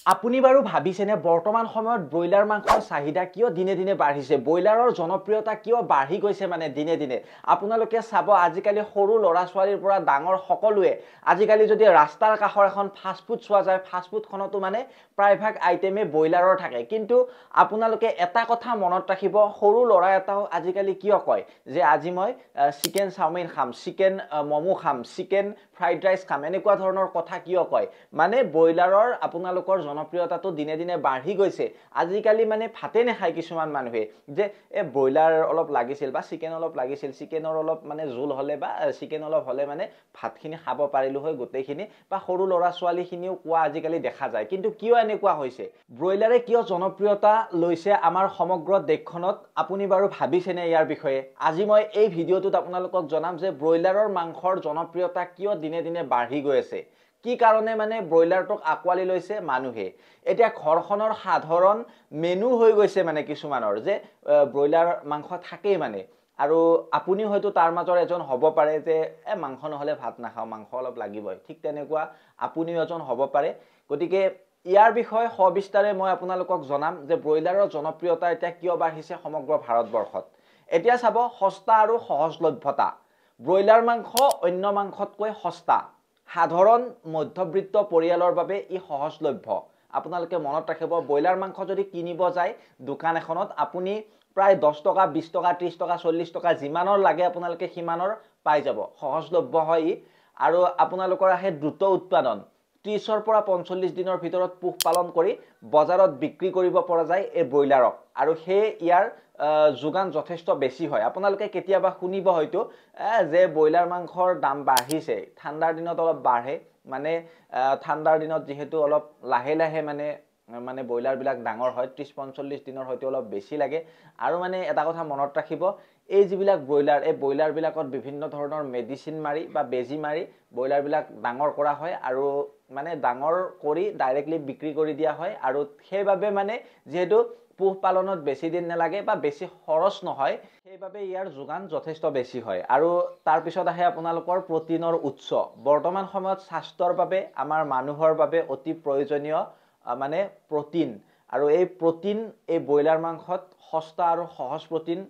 আপুনি বাৰু ভাবিছেনে বৰ্তমান সময়ত ব্ৰইলাৰ মাংসৰ চাহিদা কিয় দিনে দিনে বাঢ়িছে ব্ৰইলাৰৰ জনপ্ৰিয়তা কিয় বাঢ়ি গৈছে মানে দিনে দিনে আপোনালোকে চাব আজিকালি সৰু ল'ৰা ছোৱালীৰ পৰা ডাঙৰ সকলোৱে আজিকালি যদি ৰাস্তাৰ কাষৰ এখন ফাষ্ট ফুড চোৱা যায় ফাষ্ট ফুডখনতো মানে প্ৰায়ভাগ আইটেমে ব্ৰইলাৰৰ থাকে কিন্তু আপোনালোকে এটা কথা মনত ৰাখিব সৰু ল'ৰা এটাও আজিকালি কিয় কয় যে আজি মই চিকেন চাওমিন খাম চিকেন মমো খাম চিকেন ফ্ৰাইড ৰাইচ খাম এনেকুৱা ধৰণৰ কথা কিয় কয় মানে ব্ৰইলাৰৰ আপোনালোকৰ জনপ্ৰিয়তাটো দিনে দিনে বাঢ়ি গৈছে আজিকালি মানে ভাতে নাখায় কিছুমান মানুহে যে এ ব্ৰইলাৰ অলপ লাগিছিল বা চিকেন অলপ লাগিছিল চিকেনৰ অলপ মানে জোল হলে বা চিকেন অলপ হলে মানে ভাতখিনি খাব পাৰিলো হয় গোটেইখিনি বা সৰু ল'ৰা ছোৱালীখিনিও কোৱা আজিকালি দেখা যায় কিন্তু কিয় এনেকুৱা হৈছে ব্ৰইলাৰে কিয় জনপ্ৰিয়তা লৈছে আমাৰ সমগ্ৰ দেশখনত আপুনি বাৰু ভাবিছেনে ইয়াৰ বিষয়ে আজি মই এই ভিডিঅ'টোত আপোনালোকক জনাম যে ব্ৰইলাৰৰ মাংসৰ জনপ্ৰিয়তা কিয় দিনে দিনে বাঢ়ি গৈ আছে কি কাৰণে মানে ব্ৰইলাৰটোক আকোৱালি লৈছে মানুহে এতিয়া ঘৰখনৰ সাধাৰণ মেনু হৈ গৈছে মানে কিছুমানৰ যে ব্ৰইলাৰ মাংস থাকেই মানে আৰু আপুনি হয়তো তাৰ মাজৰ এজন হ'ব পাৰে যে মাংস নহলে ভাত নাখাও মাংস অলপ লাগিবই ঠিক তেনেকুৱা আপুনিও এজন হ'ব পাৰে গতিকে ইয়াৰ বিষয়ে সবিস্তাৰে মই আপোনালোকক জনাম যে ব্ৰইলাৰৰ জনপ্ৰিয়তা এতিয়া কিয় বাঢ়িছে সমগ্ৰ ভাৰতবৰ্ষত এতিয়া চাব সস্তা আৰু সহজলভ্যতা ব্ৰইলাৰ মাংস অন্য মাংসতকৈ সস্তা সাধাৰণ মধ্যবিত্ত পৰিয়ালৰ বাবে ই সহজলভ্য আপোনালোকে মনত ৰাখিব ব্ৰইলাৰ মাংস যদি কিনিব যায় দোকান এখনত আপুনি প্ৰায় 10 টকা 20 টকা 30 টকা 40 টকা যিমানৰ লাগে আপোনালোকে সিমানৰ পাই যাব সহজলভ্য হয় আৰু আপোনালোকৰ আহে দ্ৰুত উৎপাদন 30 ৰ পৰা 45 দিনৰ ভিতৰত পোহ পালন কৰি বজাৰত বিক্ৰী কৰিব পৰা যায় এই ব্ৰইলাৰক আৰু হে ইয়াৰ যোগান যথেষ্ট বেছি হয় আপোনালোকে কেতিয়াবা শুনিব হয়তো যে ব্ৰইলাৰ মাংসৰ দাম বাঢ়িছে ঠাণ্ডাৰ দিনত অলপ বাঢ়ে মানে ঠাণ্ডাৰ দিনত যেহেতু অলপ লাহে লাহে মানে ব্ৰইলাৰ বিলাক ডাঙৰ হয় 30-45 দিনৰ হয়তো অলপ বেছি লাগে আৰু মানে এটা কথা মনত ৰাখিব এই যিবিলাক ব্ৰইলাৰ এই ব্ৰইলাৰ বিলাকত বিভিন্ন ধৰণৰ মেডিসিন মাৰি বা বেজি মাৰি ব্ৰইলাৰ বিলাক ডাঙৰ কৰা হয় আৰু মানে ডাঙৰ কৰি ডাইৰেক্টলি বিক্ৰী কৰি দিয়া হয় আৰু সেইভাবে মানে যেহেতু পোহ পালনত বেছি দিন নালাগে বা বেছি খৰচ নহয় সেইভাবে ইয়াৰ যোগান যথেষ্ট বেছি হয় আৰু তাৰ পিছত আহে আপোনালোকৰ প্ৰটিনৰ উৎস বৰ্তমান সময়ত স্বাস্থ্যৰ বাবে আমাৰ মানুহৰ বাবে অতি প্ৰয়োজনীয় মানে প্ৰটিন আৰু এই প্ৰটিন এই ব্ৰইলাৰ মাংসত সস্তা আৰু সহজ প্ৰটিন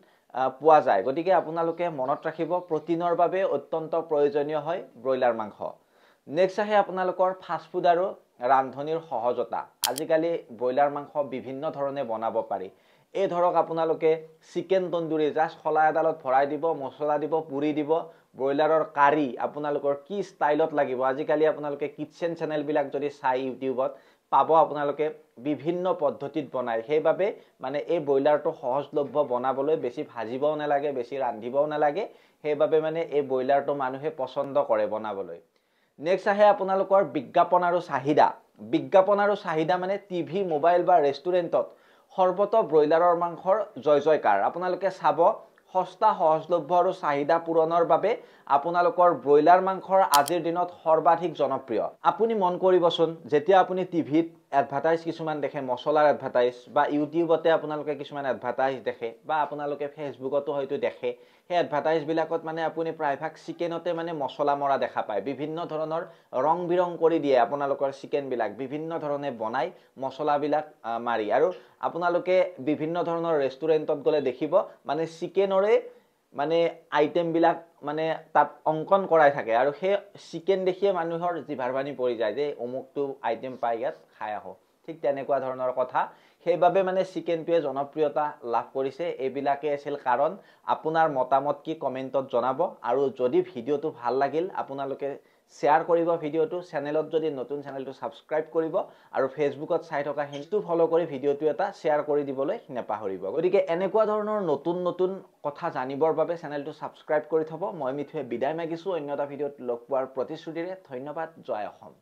পোৱা যায় গতিকে আপোনালোকে মনত ৰাখিব প্ৰটিনৰ বাবে অত্যন্ত প্ৰয়োজনীয় হয় ব্ৰইলাৰ মাংস নেক্সট আহে আপোনালোকৰ ফাষ্ট ফুড আৰু ৰান্ধনিৰ সহজতা আজিকালি ব্ৰইলাৰ মাংস বিভিন্ন ধৰণে বনাব পাৰি এই ধৰক আপোনালোকে চিকেন তন্দুৰী জাস্ট খলা এডালত ভৰাই দিব মছলা দিব পুৰি দিব ব্ৰইলাৰৰ কাৰি আপোনালোকৰ কি ষ্টাইলত লাগিব আজিকালি আপোনালোকে কিচেন চেনেল বিলাক যদি চাই ইউটিউবত পাব আপোনালোকে বিভিন্ন পদ্ধতিত বনায় সেইভাবে মানে এই ব্ৰইলাৰটো সহজলভ্য বনাবলৈ বেছি ভাজিবও নালাগে বেছি ৰান্ধিবও নালাগে সেইভাবে মানে এই ব্ৰইলাৰটো মানুহে পছন্দ কৰে বনাবলৈ নেক্সট আহে আপোনালোকৰ বিজ্ঞাপন আৰু চাহিদা মানে টিভি মোবাইল বা ৰেষ্টুৰেণ্টত সৰ্বত ব্ৰইলাৰৰ মাংসৰ জয় জয়কাৰ আপোনালোকে চাব সস্তা সহজলভ্য আৰু চাহিদা পূৰণৰ বাবে আপোনালোকৰ ব্ৰইলাৰ মাংসৰ আজিৰ দিনত সৰ্বাধিক জনপ্ৰিয় আপুনি মন কৰিবচোন যেতিয়া আপুনি টিভিত এডভাৰটাইজ কিছুমান দেখে মছলাৰ এডভাৰটাইজ বা ইউটিউবতে আপোনালোকে কিছুমান এডভাৰটাইজ দেখে বা আপোনালোকে ফেচবুকতো হয়তো দেখে সেই এডভাৰটাইজ বিলাকত মানে আপুনি প্ৰায়ভাগ চিকেনতে মানে মছলা মৰা দেখা পায় বিভিন্ন ধৰণৰ ৰং বিৰং কৰি দিয়ে আপোনালোকৰ চিকেন বিলাক বিভিন্ন ধৰণে বনাই মছলা বিলাক মাৰি আৰু আপোনালোকে বিভিন্ন ধৰণৰ ৰেষ্টুৰেণ্টত গলে দেখিব মানে চিকেনৰে মানে আইটেম বিলাক মানে তাত অঙ্কন কৰাই থাকে আৰু সেই চিকেন দেখিয়ে মানুহৰ জিভাৰ পানী পৰি যায় যে অমুকটো আইটেম পাই ইয়াত খাই আহো ঠিক তেনেকুৱা ধৰণৰ কথা সেইভাবে মানে চিকেনটোৱে জনপ্ৰিয়তা লাভ কৰিছে এইবিলাকে আছিল কাৰণ আপোনাৰ মতামত কি কমেন্টত জনাব আৰু যদি ভিডিওটো ভাল লাগিল আপোনালোকে শেয়াৰ কৰিব ভিডিওটো চেনেলত যদি নতুন চেনেলটো সাবস্ক্ৰাইব কৰিব আৰু ফেসবুকত চাই থকা হিন্টু ফলো কৰি ভিডিওটো এটা শেয়াৰ কৰি দিবলৈ নেপাহৰিব গতিকে এনেকুৱা ধৰণৰ নতুন কথা জানিবৰ বাবে চেনেলটো সাবস্ক্ৰাইব কৰি থব মই মিঠুৱে বিদায় মাগিছো অন্য এটা ভিডিওত লগ পোৱাৰ প্ৰতিশ্ৰুতিৰে ধন্যবাদ জয় অসম